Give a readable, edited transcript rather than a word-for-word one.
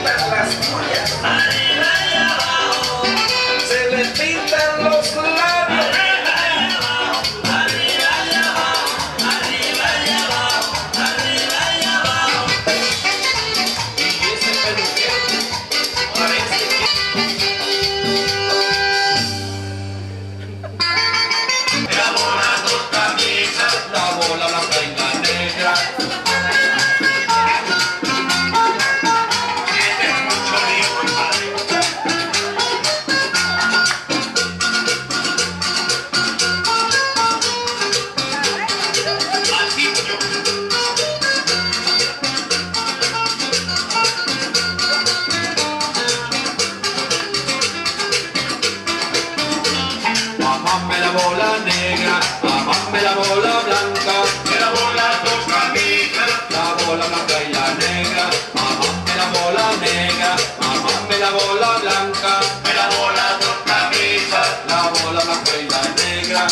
pintan las uñas, arriba y abajo, se le pintan los labios, arriba y abajo, arriba y abajo, arriba y abajo, arriba y abajo. Y ese peluquero parece que elabora dos camisas, la bola blanca y la negra. Amáme la bola negra, amáme la bola blanca, elabora dos camisas, la bola blanca y la negra, amáme la bola negra, amáme la bola blanca, elabora dos camisas, la bola blanca y la negra.